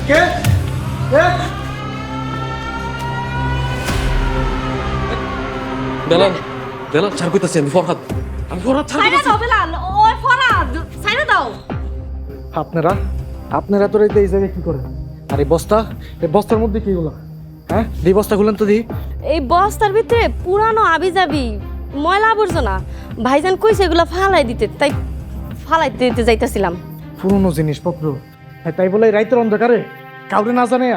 কে কে বেলাল বেলাল ছাড় কইতাছি আমি ফরহাদ ছাড় সাইরা দাও বেলাল, ওই ফরাদ সাইরা দাও। আপনারা আপনারা তো এই জায়গায় কি করেন? আর এই বস্তার মধ্যে কি হলো? হ্যাঁ, এই বস্তা খুলেন তো দি। এই বস্তার ভিতরে পুরানো আবিজাবি ময়লা আবর্জনা ভাইজান কইছে এগুলো ফালাই দিতে, তাই ফালাই দিতে যাইতাছিলাম। পুরনো জিনিসপত্র, তাই বলে এই রাইতের অন্ধকারে কাউরে না জানে?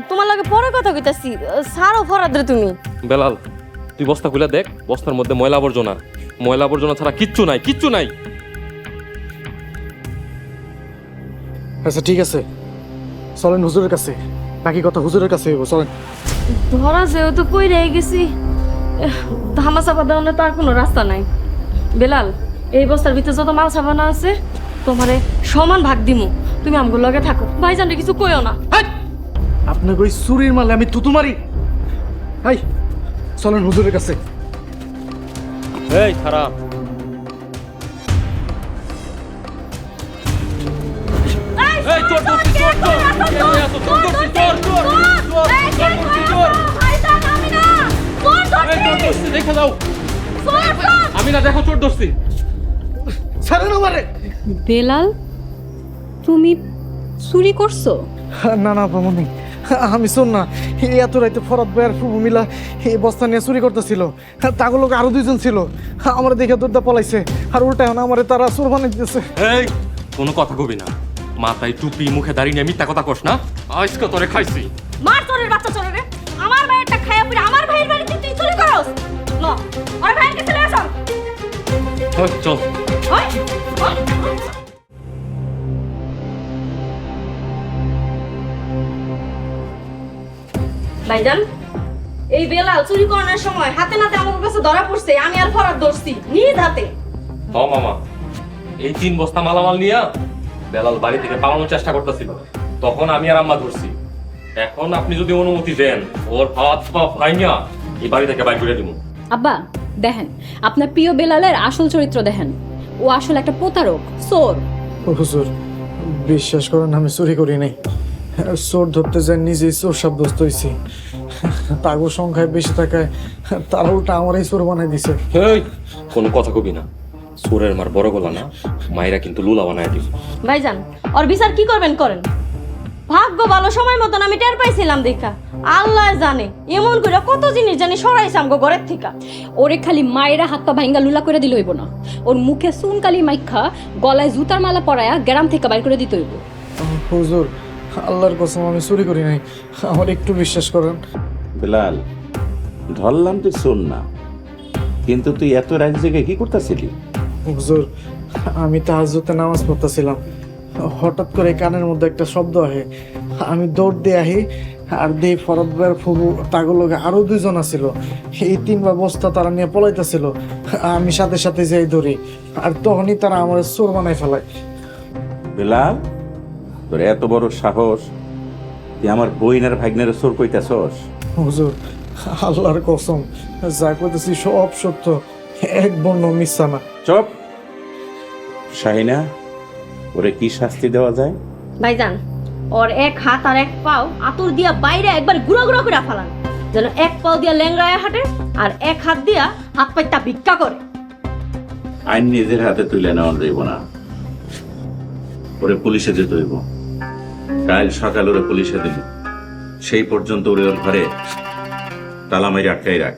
তোমার লগে পরে কথা কইতাছি, সারো ফরাদ রে তুমি। বেলাল তুই বস্তা খুলে দেখ, বস্তার মধ্যে ময়লা আবর্জনা ছাড়া কিচ্ছু নাই। আচ্ছা ঠিক আছে, চলেন হুজুরের কাছে। বাকি কথা হুজুরের কাছে হইব, চলেন। ধরা যেহেতু কই রয়ে গেছি, ধামা চাপা দেওয়ার তো আর কোনো রাস্তা নাই। বেলাল, এই বস্তার ভিতরে যত মাল সাবানা আছে তোমারে সমান ভাগ দিমু, তুমি আমগুলো লগে থাকো। ভাইজান রে কিছু কইও না। আপনাকে ওই চুরির মালে আমি থুতু মারি? হাই, চলেন হুজুরের কাছে। এই খারাপ এই চোর ধরছি, দেখে যাও। আমি না, দেখো চোর ধরছি। ছাড়েন আমারে। বেলাল, তুমি চুরি করছো? না না বামনি, আমি শোন না, এই এত রাইতে ফরাদ ভাই আর শুভ মিলা এই বস্তা নিয়ে চুরি করতেছিল। তাগুলোকে আরো দুইজন ছিল, আমার দেখে দুধটা পলাইছে। আর উল্টা এখন আমারে তারা চোর বানিয়ে দিতেছে। এই কোনো কথা কবি না, মাথায় টুপি মুখে দাঁড়িয়ে নিয়ে মিথ্যা কথা কস না। আজকে তোরে খাইছি। মার চোরের বাচ্চা চোরে রে, আমার ভাইয়েরটা খাইয়া পড়ে আমার ভাইয়ের বাড়িতে তুই চুরি করস। ন আর ভাইয়ের কাছে লয়ে আসো। চল। ওই ওই ভাইজান, এই বেলাল চুরি করানোর সময় হাতে নাতে আমার কাছে ধরা পড়ছে, আমি আর ফরাদ ধরছি নিজ হাতে। ও মামা, এই 3 বস্তা মালামাল নিয়া বেলাল বাড়ি থেকে পালানোর চেষ্টা করতেছিল, তখন আমি আর আম্মা ধরছি। এখন আপনি যদি অনুমতি দেন, ওর হাত পা ভাইঙা এই বাড়ি থেকে বাইর করে দিব। আব্বা দেখেন, আপনার প্রিয় বেলালের আসল চরিত্র দেখেন। ও আসলে একটা প্রতারক, চোর। হুজুর বিশ্বাস করেন, আমি চুরি করি নাই। চোর ধরতে যাই নিজেই চোর সাব্যস্ত হয়েছি। তাগো সংখ্যায় বেশি থাকায় তারা উল্টা আমারই চোর বানাই দিছে। এই কোনো কথা কবি না, চোরের মার বড় গলা না, মায়েরা কিন্তু লুলা বানায় দিব। ভাইজান, ওর বিচার কি করবেন করেন। ভাগ্য ভালো সময় মতন আমি টের পাইছিলাম দেখা। আল্লাহ জানে এমন করে কত জিনিস জানি সরাইছে আমগো ঘরের থেকে। ওরে খালি মায়েরা হাত পা ভাঙ্গা লুলা করে দিল হইব না, ওর মুখে চুনকালি মাইখা গলায় জুতার মালা পরায়া গ্রাম থেকে বাইর করে দিতে হইব। হুজুর আল্লাহর কসম আমি চুরি করি নাই, আমার একটু বিশ্বাস করেন। বেলাল, ধরলাম তুই শোন না, কিন্তু তুই এত রাত জেগে কি করতেছিলি? হুজুর আমি তাহাজ্জুদে নামাজ পড়তেছিলাম, হঠাৎ করে কানের মধ্যে একটা শব্দ আহে। আমি দৌড় দিয়ে আহি আর দেই ফরাদ ভাইয়ের ফুবু তাগুলোকে আরো 2 জন আছিল। এই 3 বস্তা তারা নিয়ে পলাইতেছিল। আমি সাথে সাথে যাই ধরি, আর তখনই তারা আমার চোর বানাই ফেলায়। বেলাল, তোর এত বড় সাহস, তুই আমার বইনের ভাগ্নের চোর কইতাছস? হুজুর আল্লাহর কসম, যা কইতেছি সব সত্য, এক বর্ণ মিথ্যা না। চুপ। শাহিনা, ওরে কি শাস্তি দেওয়া যায়? ভাইজান, ওর এক হাত আর এক পাও আতুর দিয়া বাইরে একবার গুড়া গুড়া করে ফালান, যেন এক পাও দিয়া ল্যাংড়ায় হাঁটে আর এক হাত দিয়া হাত পাইটা ভিক্ষা করে। আইন নিজের হাতে তুলে নেওয়া যাইব না, ওরে পুলিশে যেতে হইব। কাল সকাল ওরে পুলিশে দিল, সেই পর্যন্ত ওরে ওর ঘরে তালা মাইরে আটকাই রাখ।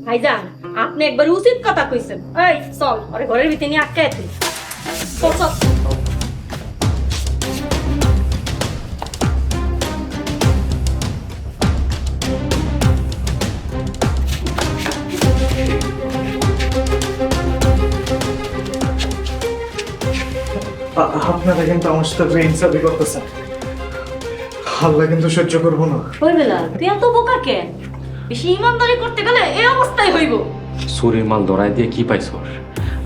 ভাইজান, আপনি একবার উচিত কথা কইছেন। এই চল, ওরে ঘরের ভিতরে নিয়ে আটকায় তুই। চল চল। আপনারা কিন্তু আমার সাথে বেইনসাফি করতেছেন, আল্লাহ কিন্তু সহ্য করবো না। ওই বেলা, তুই এত বোকা কেন? বেশি ইমানদারি করতে গেলে এই অবস্থায় হইব। চোরের মাল ধরাই দিয়ে কি পাইছ?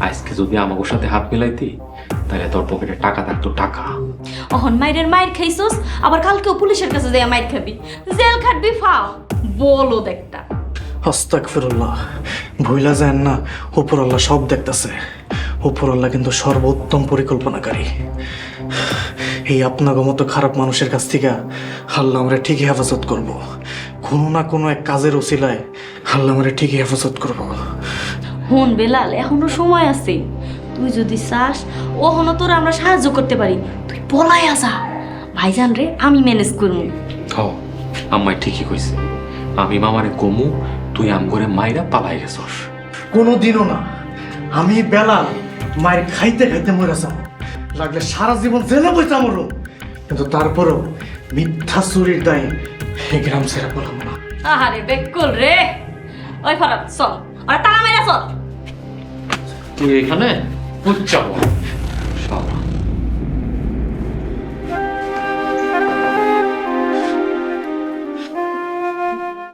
আজকে যদি আমাকে সাথে হাত মিলাইতি, তাহলে তোর পকেটে টাকা থাকতো, টাকা। অহন মায়ের খাইছস, আবার কালকেও পুলিশের কাছে যাইয়া মাইর খাবি, জেল খাটবি। ফাও বলো দেখটা। আস্তাগফিরুল্লাহ, ভুইলা যায় না, উপরআল্লাহ সব দেখতেছে। উপরআল্লাহ কিন্তু সর্বোত্তম পরিকল্পনাকারী। এই আপনাকে মতো খারাপ মানুষের কাছ থেকে আল্লাহ আমরা ঠিকই হেফাজত করব। কোনো না কোনো এক কাজের ওসিলায় আল্লাহ আমরা ঠিকই হেফাজত করব। হন বেলাল, এখনো সময় আছে। তুই যদি চাস ওহনো তোর আমরা সাহায্য করতে পারি। তুই পলাই আসা ভাইজান রে, আমি ম্যানেজ করবো। হ্যাঁ, আম্মাই ঠিকই কইছে। আমি মামারে কমু তুই আম করে মাইরা পালাই গেছস। কোনো দিনও না। আমি বেলাল মায়ের খাইতে খাইতে মরে যাব, লাগলে সারা জীবন জেলে বইতে মরো, কিন্তু তারপরেও মিথ্যা চুরির দায়ে এই গ্রাম ছেড়ে বললাম না। আহারে বেকুল রে, ওই ফরাত চল, আর তালা মেরা চল। তুই এখানে বুঝ